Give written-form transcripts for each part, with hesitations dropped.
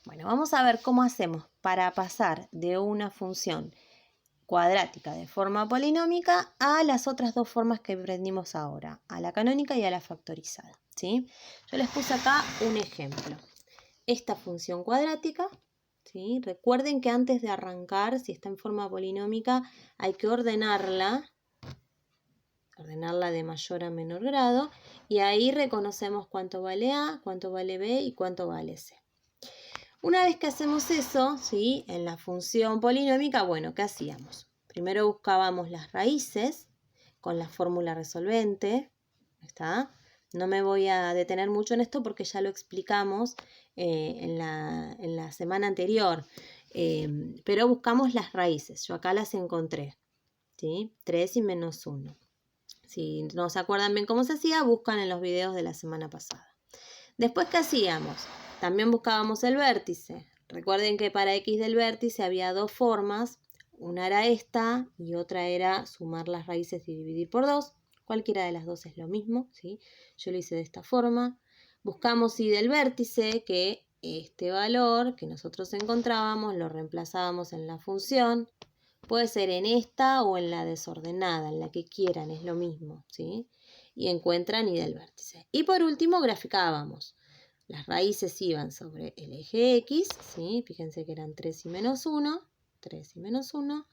Bueno, vamos a ver cómo hacemos para pasar de una función cuadrática de forma polinómica a las otras dos formas que aprendimos ahora, a la canónica y a la factorizada, ¿sí? Yo les puse acá un ejemplo. Esta función cuadrática, ¿sí? Recuerden que antes de arrancar, si está en forma polinómica, hay que ordenarla de mayor a menor grado, y ahí reconocemos cuánto vale A, cuánto vale B y cuánto vale C. Una vez que hacemos eso, ¿sí? En la función polinómica, bueno, ¿qué hacíamos? Primero buscábamos las raíces con la fórmula resolvente, ¿está? No me voy a detener mucho en esto porque ya lo explicamos en la semana anterior, pero buscamos las raíces. Yo acá las encontré, ¿sí? 3 y menos 1. Si no se acuerdan bien cómo se hacía, buscan en los videos de la semana pasada. Después, ¿qué hacíamos? También buscábamos el vértice. Recuerden que para x del vértice había dos formas. Una era esta y otra era sumar las raíces y dividir por 2. Cualquiera de las dos es lo mismo, ¿sí? Yo lo hice de esta forma. Buscamos y del vértice, que este valor que nosotros encontrábamos lo reemplazábamos en la función. Puede ser en esta o en la desordenada, en la que quieran, es lo mismo, ¿sí? Y encuentran y del vértice. Y por último graficábamos. Las raíces iban sobre el eje X, ¿sí? Fíjense que eran 3 y menos 1, 3 y menos 1.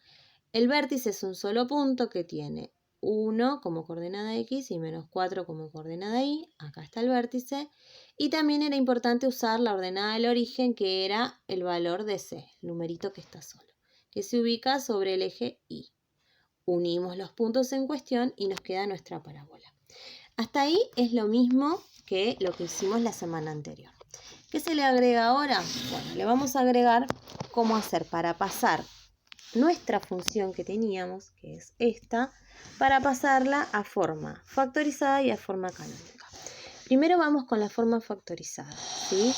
El vértice es un solo punto que tiene 1 como coordenada X y menos 4 como coordenada Y. Acá está el vértice. Y también era importante usar la ordenada del origen, que era el valor de C, el numerito que está solo, que se ubica sobre el eje Y. Unimos los puntos en cuestión y nos queda nuestra parábola. Hasta ahí es lo mismo que lo que hicimos la semana anterior. ¿Qué se le agrega ahora? Bueno, le vamos a agregar cómo hacer para pasar nuestra función que teníamos, que es esta, para pasarla a forma factorizada y a forma canónica. Primero vamos con la forma factorizada, ¿sí?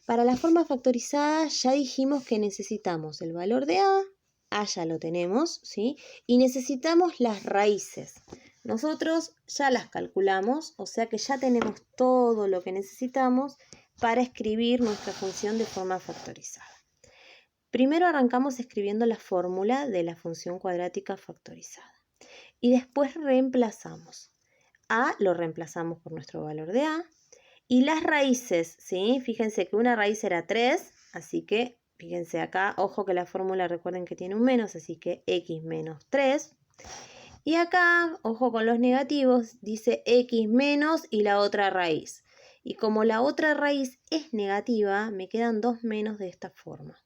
Para la forma factorizada ya dijimos que necesitamos el valor de A ya lo tenemos, ¿sí? Y necesitamos las raíces. Nosotros ya las calculamos, o sea que ya tenemos todo lo que necesitamos para escribir nuestra función de forma factorizada. Primero arrancamos escribiendo la fórmula de la función cuadrática factorizada. Y después reemplazamos. A lo reemplazamos por nuestro valor de A. Y las raíces, ¿sí? Fíjense que una raíz era 3, así que, fíjense acá, ojo que la fórmula recuerden que tiene un menos, así que x menos 3. Y acá, ojo con los negativos, dice x menos y la otra raíz. Y como la otra raíz es negativa, me quedan dos menos de esta forma,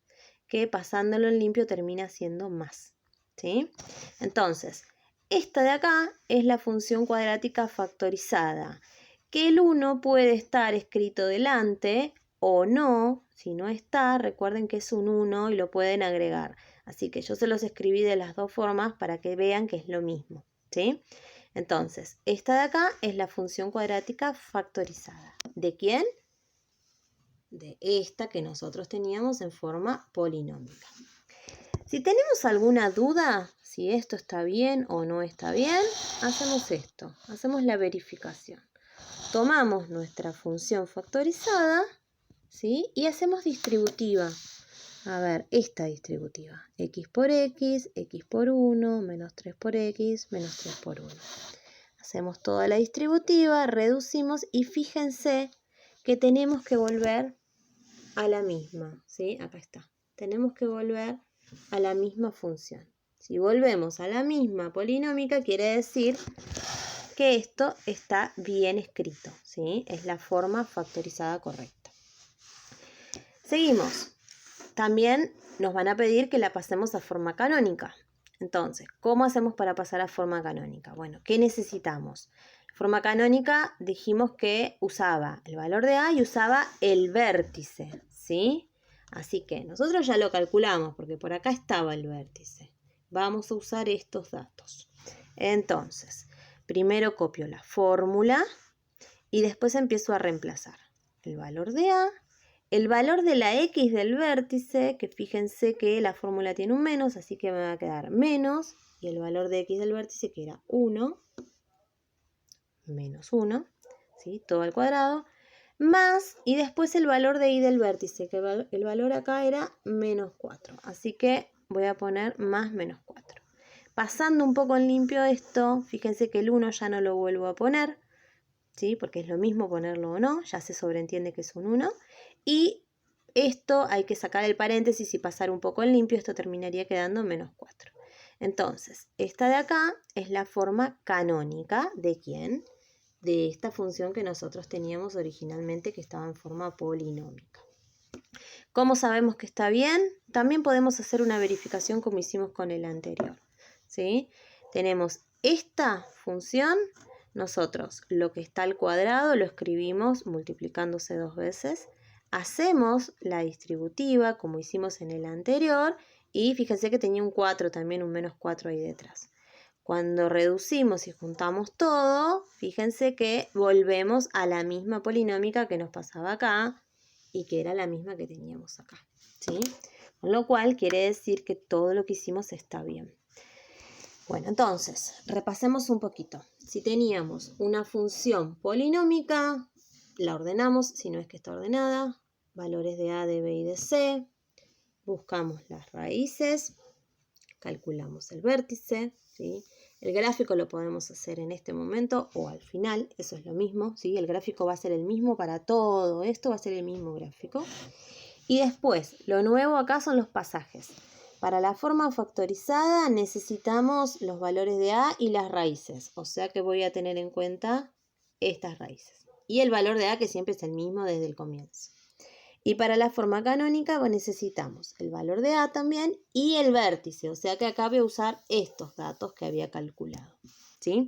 que pasándolo en limpio termina siendo más, ¿sí? Entonces, esta de acá es la función cuadrática factorizada, que el 1 puede estar escrito delante o no. Si no está, recuerden que es un 1 y lo pueden agregar. Así que yo se los escribí de las dos formas para que vean que es lo mismo, ¿sí? Entonces, esta de acá es la función cuadrática factorizada. ¿De quién? De esta que nosotros teníamos en forma polinómica. Si tenemos alguna duda, si esto está bien o no está bien, hacemos esto, hacemos la verificación. Tomamos nuestra función factorizada, ¿sí? Y hacemos distributiva. A ver, esta distributiva. X por X, X por 1, menos 3 por X, menos 3 por 1. Hacemos toda la distributiva, reducimos y fíjense que tenemos que volver a la misma, ¿sí? Acá está. Tenemos que volver a la misma función. Si volvemos a la misma polinómica, quiere decir que esto está bien escrito, ¿sí? Es la forma factorizada correcta. Seguimos. También nos van a pedir que la pasemos a forma canónica. Entonces, ¿cómo hacemos para pasar a forma canónica? Bueno, ¿qué necesitamos? Forma canónica dijimos que usaba el valor de A y usaba el vértice, ¿sí? Así que nosotros ya lo calculamos porque por acá estaba el vértice. Vamos a usar estos datos. Entonces, primero copio la fórmula y después empiezo a reemplazar el valor de A, el valor de la X del vértice, que fíjense que la fórmula tiene un menos, así que me va a quedar menos, y el valor de X del vértice, que era 1, menos 1, ¿sí? Todo al cuadrado, más, y después el valor de i del vértice, que el valor acá era menos 4. Así que voy a poner más menos 4. Pasando un poco en limpio esto, fíjense que el 1 ya no lo vuelvo a poner, ¿sí? Porque es lo mismo ponerlo o no, ya se sobreentiende que es un 1. Y esto hay que sacar el paréntesis y pasar un poco en limpio, esto terminaría quedando menos 4. Entonces, esta de acá es la forma canónica de ¿quién? De esta función que nosotros teníamos originalmente, que estaba en forma polinómica. ¿Cómo sabemos que está bien? También podemos hacer una verificación como hicimos con el anterior, ¿sí? Tenemos esta función, nosotros lo que está al cuadrado lo escribimos multiplicándose 2 veces, hacemos la distributiva como hicimos en el anterior y fíjense que tenía un 4 también, un menos 4 ahí detrás. Cuando reducimos y juntamos todo, fíjense que volvemos a la misma polinómica que nos pasaba acá y que era la misma que teníamos acá, ¿sí? Con lo cual quiere decir que todo lo que hicimos está bien. Bueno, entonces, repasemos un poquito. Si teníamos una función polinómica, la ordenamos, si no es que está ordenada, valores de a, de b y de c, buscamos las raíces, calculamos el vértice, ¿sí? El gráfico lo podemos hacer en este momento o al final, eso es lo mismo, ¿sí? El gráfico va a ser el mismo para todo esto, va a ser el mismo gráfico. Y después, lo nuevo acá son los pasajes. Para la forma factorizada necesitamos los valores de a y las raíces, o sea que voy a tener en cuenta estas raíces. Y el valor de a que siempre es el mismo desde el comienzo. Y para la forma canónica necesitamos el valor de a también y el vértice, o sea que acá voy a usar estos datos que había calculado, ¿sí?